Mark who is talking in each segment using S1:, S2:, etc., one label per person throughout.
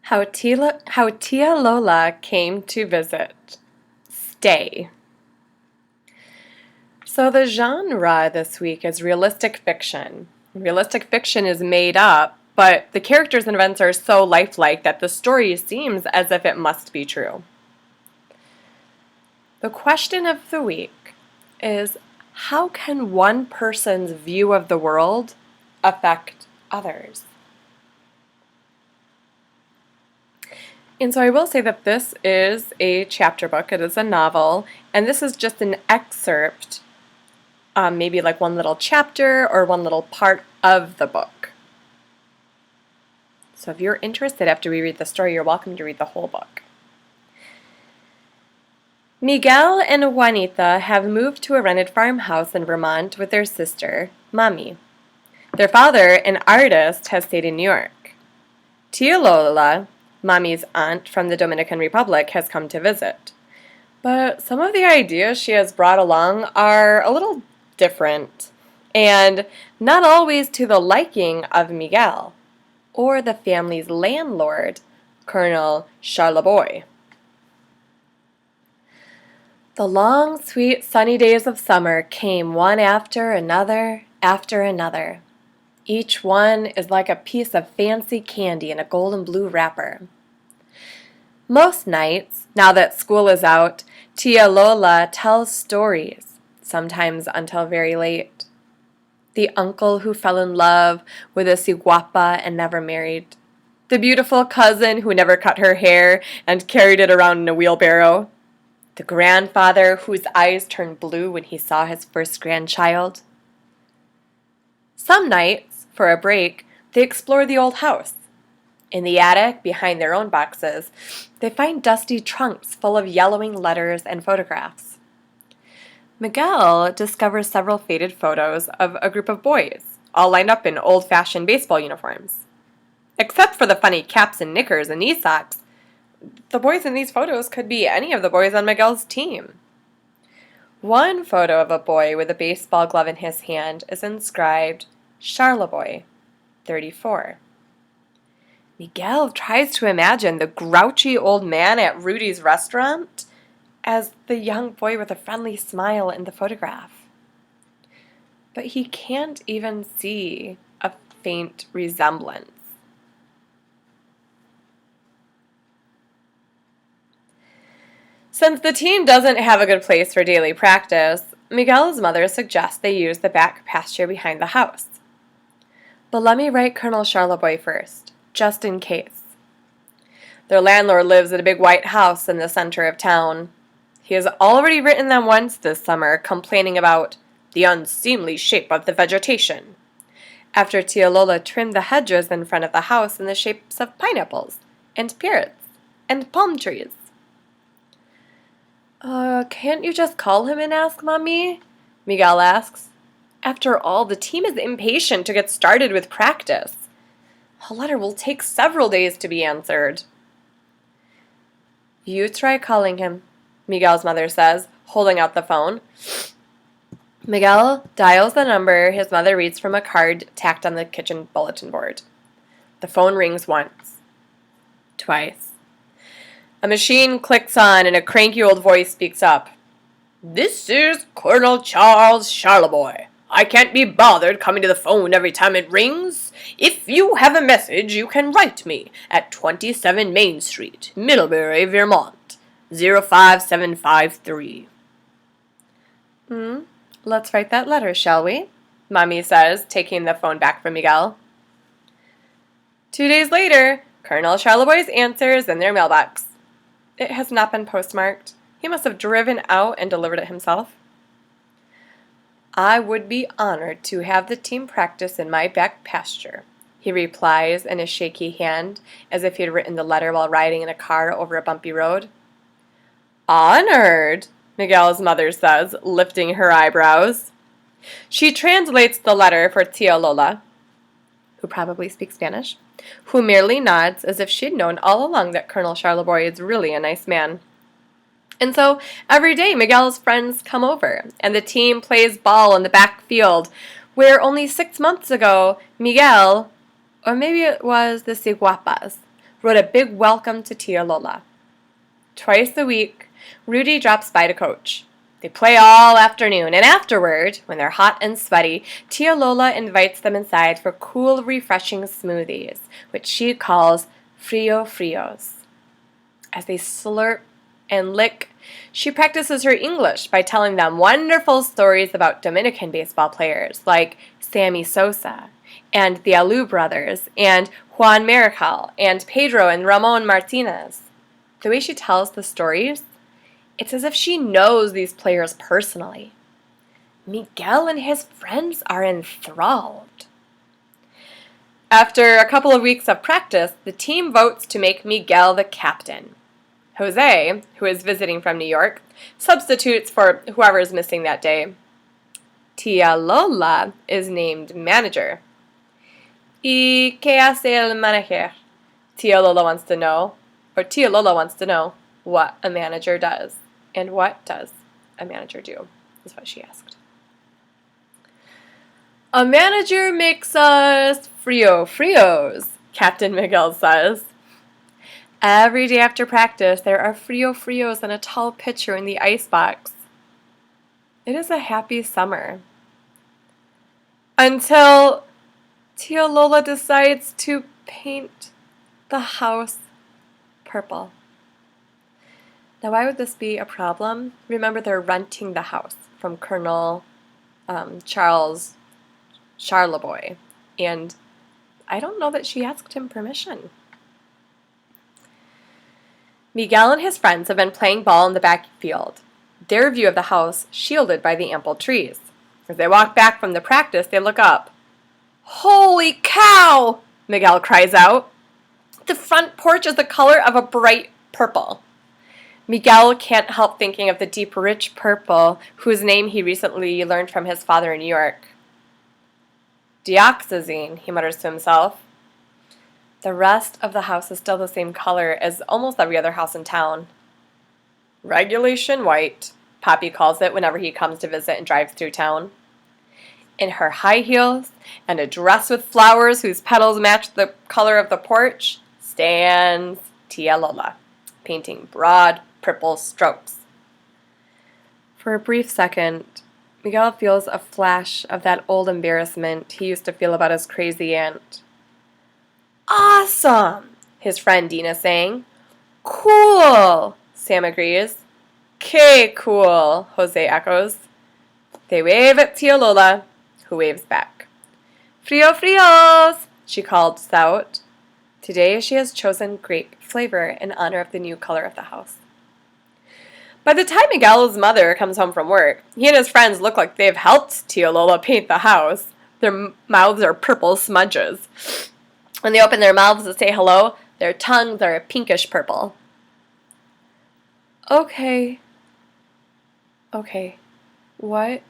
S1: How Tia Lola came to visit. Stay. So the genre this week is realistic fiction. Realistic fiction is made up, but the characters and events are so lifelike that the story seems as if it must be true. The question of the week is, how can one person's view of the world affect others? And so I will say that this is a chapter book. It is a novel, and this is just an excerpt, maybe like one little chapter or one little part of the book. So if you're interested after we read the story, you're welcome to read the whole book. Miguel and Juanita have moved to a rented farmhouse in Vermont with their sister, Mami. Their father, an artist, has stayed in New York. Tia Lola, Mami's aunt from the Dominican Republic, has come to visit. But some of the ideas she has brought along are a little different, and not always to the liking of Miguel or the family's landlord, Colonel Charleboy. The long, sweet, sunny days of summer came one after another. Each one is like a piece of fancy candy in a golden blue wrapper. Most nights, now that school is out, Tia Lola tells stories, sometimes until very late. The uncle who fell in love with a ciguapa and never married. The beautiful cousin who never cut her hair and carried it around in a wheelbarrow. The grandfather whose eyes turned blue when he saw his first grandchild. Some nights, for a break, they explore the old house. In the attic, behind their own boxes, they find dusty trunks full of yellowing letters and photographs. Miguel discovers several faded photos of a group of boys, all lined up in old-fashioned baseball uniforms. Except for the funny caps and knickers and knee socks, the boys in these photos could be any of the boys on Miguel's team. One photo of a boy with a baseball glove in his hand is inscribed, Charleboy, 34. Miguel tries to imagine the grouchy old man at Rudy's restaurant as the young boy with a friendly smile in the photograph. But he can't even see a faint resemblance. Since the team doesn't have a good place for daily practice, Miguel's mother suggests they use the back pasture behind the house. But let me write Colonel Charleboy first, just in case. Their landlord lives in a big white house in the center of town. He has already written them once this summer, complaining about the unseemly shape of the vegetation, after Tia Lola trimmed the hedges in front of the house in the shapes of pineapples and parrots and palm trees. Can't you just call him and ask, Mommy? Miguel asks. After all, the team is impatient to get started with practice. A letter will take several days to be answered. You try calling him, Miguel's mother says, holding out the phone. Miguel dials the number his mother reads from a card tacked on the kitchen bulletin board. The phone rings once. Twice. A machine clicks on and a cranky old voice speaks up. This is Colonel Charles Charleboy. I can't be bothered coming to the phone every time it rings. If you have a message, you can write me at 27 Main Street, Middlebury, Vermont, 05753. Let's write that letter, shall we? Mommy says, taking the phone back from Miguel. 2 days later, Colonel Charleboy's answer is in their mailbox. It has not been postmarked. He must have driven out and delivered it himself. I would be honored to have the team practice in my back pasture, he replies in a shaky hand, as if he had written the letter while riding in a car over a bumpy road. Honored, Miguel's mother says, lifting her eyebrows. She translates the letter for Tia Lola, who probably speaks Spanish, who merely nods as if she'd known all along that Colonel Charleboy is really a nice man. And so every day Miguel's friends come over, and the team plays ball in the back field, where only 6 months ago Miguel, or maybe it was the Ciguapas, wrote a big welcome to Tia Lola. Twice a week, Rudy drops by to coach. They play all afternoon, and afterward, when they're hot and sweaty, Tia Lola invites them inside for cool, refreshing smoothies, which she calls frio frios. As they slurp and lick, she practices her English by telling them wonderful stories about Dominican baseball players like Sammy Sosa and the Alou brothers and Juan Marichal and Pedro and Ramon Martinez. The way she tells the stories, it's as if she knows these players personally. Miguel and his friends are enthralled. After a couple of weeks of practice, the team votes to make Miguel the captain. Jose, who is visiting from New York, substitutes for whoever is missing that day. Tia Lola is named manager. ¿Y qué hace el manager? Tia Lola wants to know what a manager does. And what does a manager do, is what she asked. A manager makes us frio frios, Captain Miguel says. Every day after practice, there are frio frios in a tall pitcher in the icebox. It is a happy summer. Until Tia Lola decides to paint the house purple. Now, why would this be a problem? Remember, they're renting the house from Colonel Charles Charleboy, and I don't know that she asked him permission. Miguel and his friends have been playing ball in the backfield, their view of the house shielded by the ample trees. As they walk back from the practice, they look up. "Holy cow!" Miguel cries out. The front porch is the color of a bright purple. Miguel can't help thinking of the deep, rich purple whose name he recently learned from his father in New York. Dioxazine, he mutters to himself. The rest of the house is still the same color as almost every other house in town. Regulation white, Poppy calls it whenever he comes to visit and drives through town. In her high heels and a dress with flowers whose petals match the color of the porch stands Tia Lola, painting broad purple strokes. For a brief second, Miguel feels a flash of that old embarrassment he used to feel about his crazy aunt. "Awesome!" his friend Dina saying. "Cool!" Sam agrees. "'Kay, cool!" Jose echoes. They wave at Tia Lola, who waves back. "Frio frios!" she called out. Today she has chosen grape flavor in honor of the new color of the house. By the time Miguel's mother comes home from work, he and his friends look like they've helped Tia Lola paint the house. Their mouths are purple smudges. When they open their mouths to say hello, their tongues are a pinkish purple. Okay, what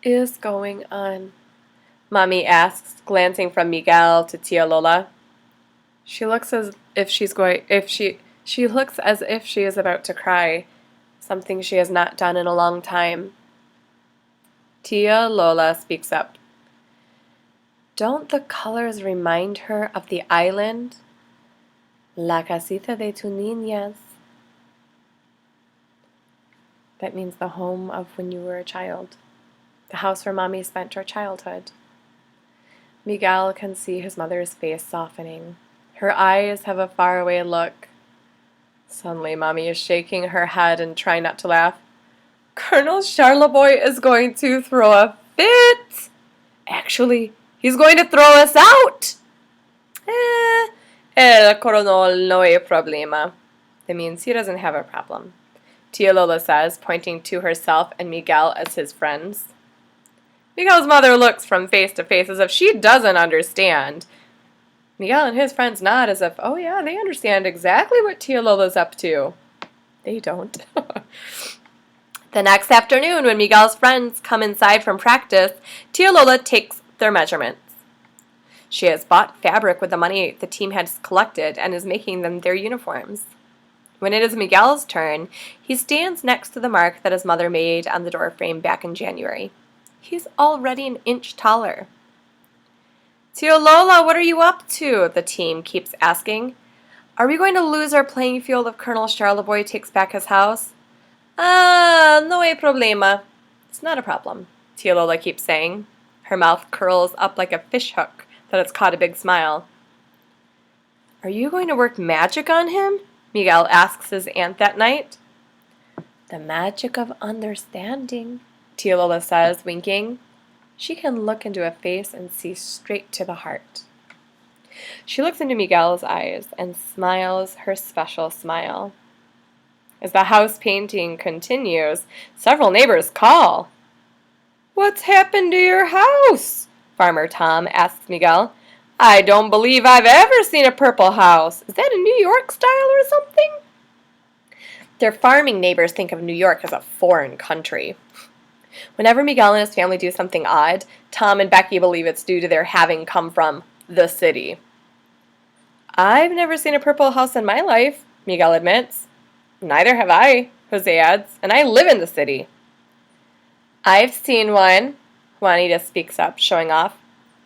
S1: is going on? Mommy asks, glancing from Miguel to Tia Lola. She looks as if she is about to cry. Something she has not done in a long time. Tia Lola speaks up. Don't the colors remind her of the island? La casita de tu niñas. That means the home of when you were a child. The house where Mommy spent her childhood. Miguel can see his mother's face softening. Her eyes have a faraway look. Suddenly, Mommy is shaking her head and trying not to laugh. Colonel Charleboy is going to throw a fit. Actually, he's going to throw us out. El coronel no hay problema. That means he doesn't have a problem, Tia Lola says, pointing to herself and Miguel as his friends. Miguel's mother looks from face to face as if she doesn't understand. Miguel and his friends nod as if, oh yeah, they understand exactly what Tia Lola's up to. They don't. The next afternoon, when Miguel's friends come inside from practice, Tia Lola takes their measurements. She has bought fabric with the money the team has collected and is making them their uniforms. When it is Miguel's turn, he stands next to the mark that his mother made on the doorframe back in January. He's already an inch taller. Tia Lola, what are you up to? The team keeps asking. Are we going to lose our playing field if Colonel Charleboy takes back his house? Ah, no hay problema. It's not a problem, Tia Lola keeps saying. Her mouth curls up like a fish hook that has caught a big smile. Are you going to work magic on him? Miguel asks his aunt that night. The magic of understanding, Tia Lola says, winking. She can look into a face and see straight to the heart. She looks into Miguel's eyes and smiles her special smile. As the house painting continues, several neighbors call. What's happened to your house? Farmer Tom asks Miguel. I don't believe I've ever seen a purple house. Is that a New York style or something? Their farming neighbors think of New York as a foreign country. Whenever Miguel and his family do something odd, Tom and Becky believe it's due to their having come from the city. I've never seen a purple house in my life, Miguel admits. Neither have I, Jose adds, and I live in the city. I've seen one, Juanita speaks up, showing off.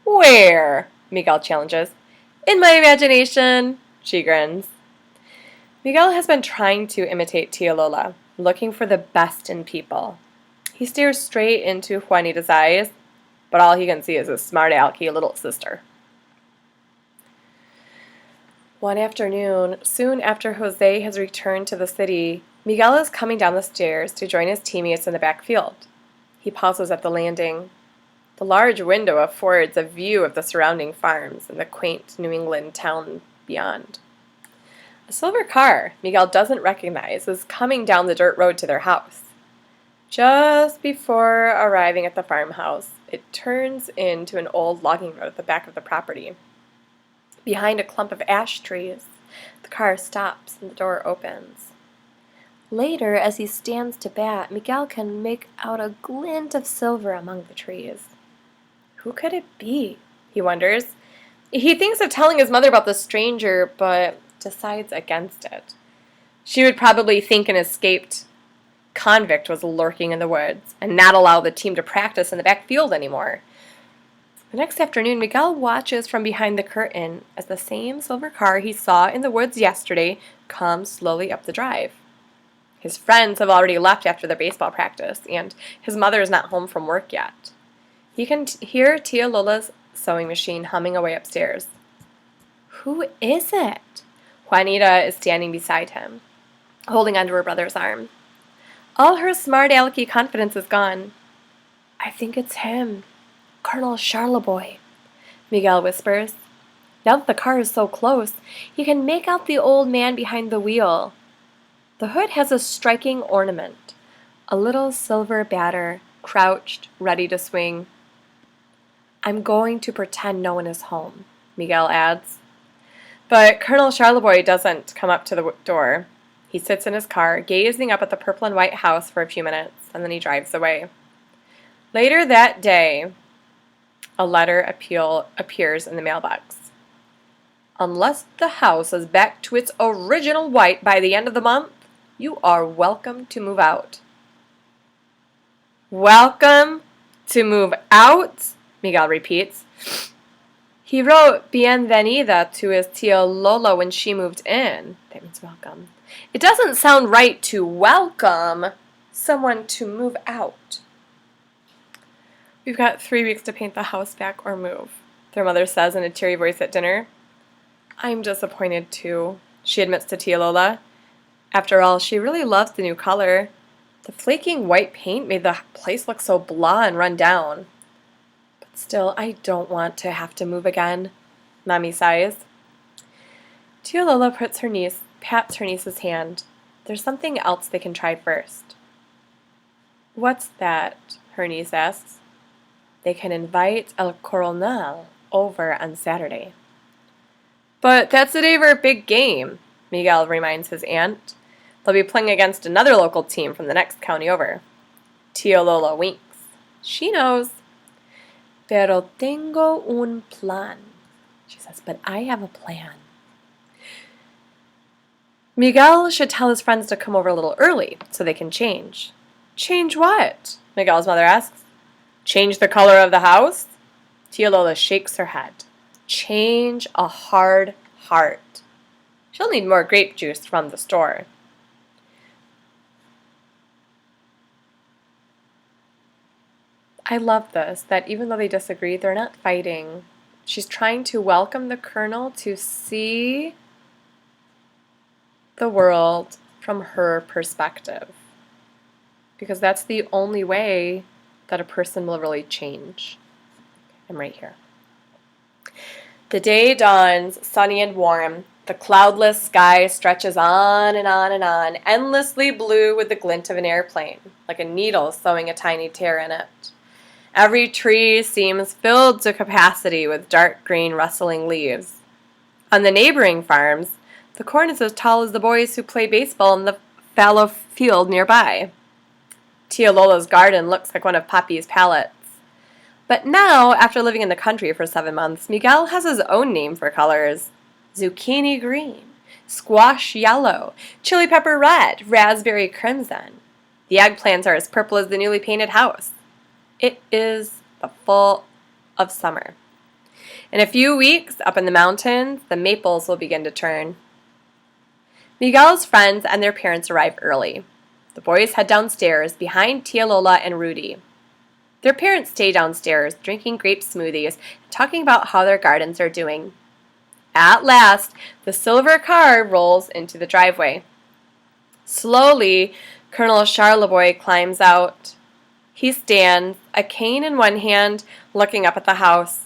S1: Where? Miguel challenges. In my imagination, she grins. Miguel has been trying to imitate Tia Lola, looking for the best in people. He stares straight into Juanita's eyes, but all he can see is his smart-alecky little sister. One afternoon, soon after Jose has returned to the city, Miguel is coming down the stairs to join his teammates in the back field. He pauses at the landing. The large window affords a view of the surrounding farms and the quaint New England town beyond. A silver car Miguel doesn't recognize is coming down the dirt road to their house. Just before arriving at the farmhouse, it turns into an old logging road at the back of the property. Behind a clump of ash trees, the car stops and the door opens. Later, as he stands to bat, Miguel can make out a glint of silver among the trees. Who could it be? He wonders. He thinks of telling his mother about the stranger, but decides against it. She would probably think an escaped convict was lurking in the woods and not allow the team to practice in the back field anymore. The next afternoon, Miguel watches from behind the curtain as the same silver car he saw in the woods yesterday comes slowly up the drive. His friends have already left after their baseball practice, and his mother is not home from work yet. He can hear Tia Lola's sewing machine humming away upstairs. Who is it? Juanita is standing beside him, holding onto her brother's arm. All her smart-alecky confidence is gone. I think it's him, Colonel Charleboy, Miguel whispers. Now that the car is so close, he can make out the old man behind the wheel. The hood has a striking ornament, a little silver batter, crouched, ready to swing. I'm going to pretend no one is home, Miguel adds. But Colonel Charleboy doesn't come up to the door. He sits in his car, gazing up at the purple and white house for a few minutes, and then he drives away. Later that day, a letter appears in the mailbox. Unless the house is back to its original white by the end of the month, you are welcome to move out. Welcome to move out? Miguel repeats. He wrote bienvenida to his tia Lola when she moved in. That means welcome. It doesn't sound right to welcome someone to move out. We've got 3 weeks to paint the house back or move, their mother says in a teary voice at dinner. I'm disappointed too, she admits to Tia Lola. After all, she really loves the new color. The flaking white paint made the place look so blah and run down. But still, I don't want to have to move again, Mommy sighs. Tia Lola pats her niece's hand. There's something else they can try first. What's that? Her niece asks. They can invite El Coronel over on Saturday. But that's the day of our big game, Miguel reminds his aunt. They'll be playing against another local team from the next county over. Tia Lola winks. She knows. Pero tengo un plan, she says, but I have a plan. Miguel should tell his friends to come over a little early so they can change. Change what? Miguel's mother asks. Change the color of the house? Tia Lola shakes her head. Change a hard heart. She'll need more grape juice from the store. I love this, that even though they disagree, they're not fighting. She's trying to welcome the Colonel to see the world from her perspective, because that's the only way that a person will really change. I'm right here. The day dawns, sunny and warm. The cloudless sky stretches on and on and on, endlessly blue with the glint of an airplane, like a needle sewing a tiny tear in it. Every tree seems filled to capacity with dark green rustling leaves. On the neighboring farms, the corn is as tall as the boys who play baseball in the fallow field nearby. Tia Lola's garden looks like one of Poppy's palettes. But now, after living in the country for 7 months, Miguel has his own name for colors. Zucchini green, squash yellow, chili pepper red, raspberry crimson. The eggplants are as purple as the newly painted house. It is the fall of summer. In a few weeks, up in the mountains, the maples will begin to turn. Miguel's friends and their parents arrive early. The boys head downstairs behind Tia Lola and Rudy. Their parents stay downstairs, drinking grape smoothies and talking about how their gardens are doing. At last, the silver car rolls into the driveway. Slowly, Colonel Charlebois climbs out. He stands, a cane in one hand, looking up at the house.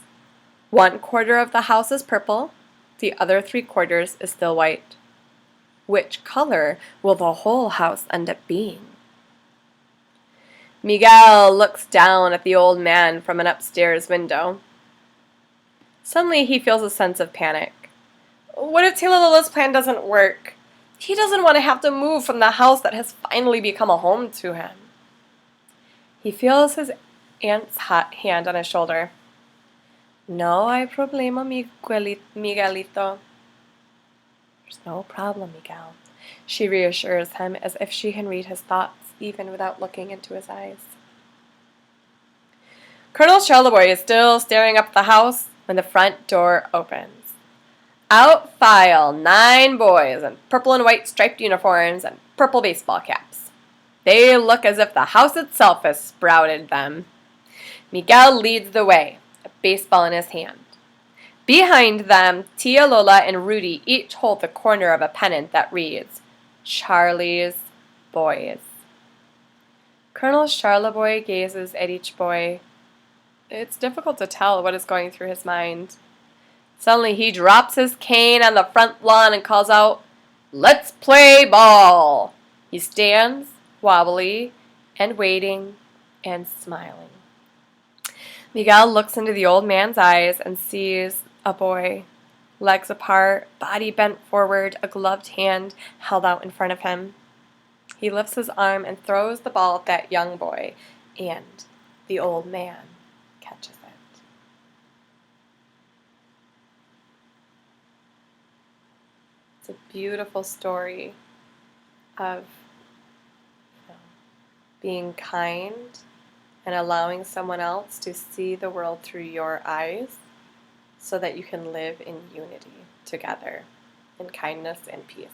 S1: 1/4 of the house is purple, the other 3/4 is still white. Which color will the whole house end up being? Miguel looks down at the old man from an upstairs window. Suddenly he feels a sense of panic. What if Tia Lola's plan doesn't work? He doesn't want to have to move from the house that has finally become a home to him. He feels his aunt's hot hand on his shoulder. No hay problema, Miguelito. There's no problem, Miguel. She reassures him as if she can read his thoughts, even without looking into his eyes. Colonel Charlebois is still staring up at the house when the front door opens. Out file 9 boys in purple and white striped uniforms and purple baseball caps. They look as if the house itself has sprouted them. Miguel leads the way, a baseball in his hand. Behind them, Tia Lola and Rudy each hold the corner of a pennant that reads, Charlie's Boys. Colonel Charlebois gazes at each boy. It's difficult to tell what is going through his mind. Suddenly he drops his cane on the front lawn and calls out, Let's play ball! He stands, wobbly, and waiting, and smiling. Miguel looks into the old man's eyes and sees a boy, legs apart, body bent forward, a gloved hand held out in front of him. He lifts his arm and throws the ball at that young boy, and the old man catches it. It's a beautiful story of being kind and allowing someone else to see the world through your eyes so that you can live in unity together in kindness and peace.